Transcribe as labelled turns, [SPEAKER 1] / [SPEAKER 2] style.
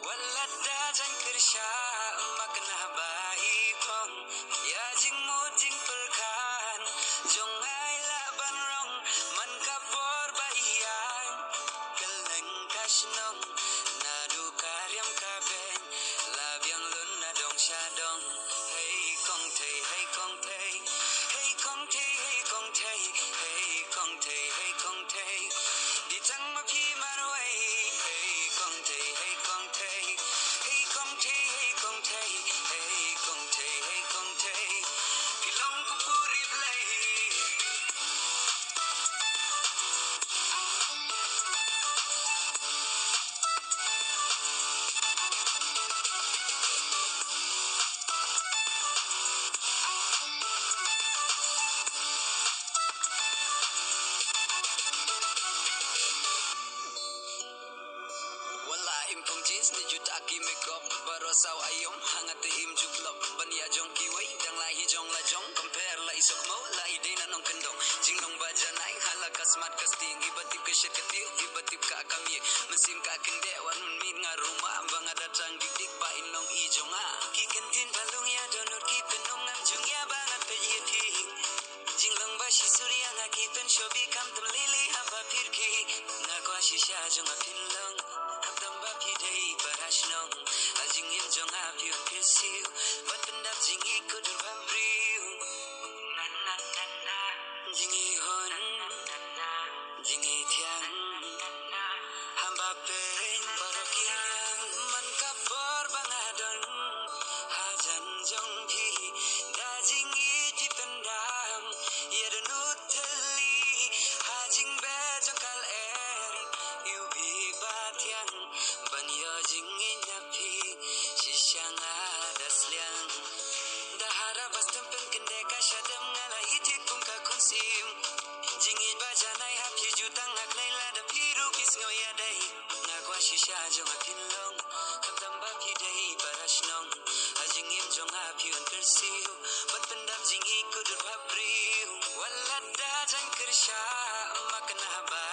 [SPEAKER 1] Walada jan kersha makna bai kong ya jing mo jing perkan jong ai la ban rong man ka por baian keleng kashnong na du karyam ka ben la byang lun na dong sha dong hey kong thei hey kong thei hey kong thei hey kong thei hey kong thei hey kong thei di tang ma phi man wai hey kong thei hey kong thei hey kong thei hey kong thei hey kong thei hey kong thei pilong ku puri blai wala impong jeans ni juta ki makeup barosaw ayom hangat im jublop bania jong kiwai dang lahi jong la jong compare la isok mo la idena nong kendong jinglong bajanai halaka smart casting ibatip ke syekati ibatip ka kami mesim ka kende wanun min nga rumah ambang ada tang dik ba inlong ijonga ki kentin balung ya donut ki penong am jung ya bangat pe yeti jinglong ba shi surya nga ki pen shobi kam tam lili haba pirki nga kwa shisha jong a pinlong Tamba pidei barashnong ajing yem jong a pion kesiu bat pendap jingi kudur pambriu na na na na jingi hon jingi tiang hamba peng barokiang man kapor bangadon hajan jong pi da jingi ti pendam yedenut teli hajing be jong kal er yu bi batiang ban yo jingi nyapi shisang adas liang dahara bastem pen kende ka shadam ngala iti kum ka kunsim jingi bajanai hapi jutang ak laila da piru kis ngoya dai ngakwa shisha jong akin long kam ba pi dai barashnong ajing im jong api on kersiu bat pendap jingi kudur papriu walada jan kersha makna ba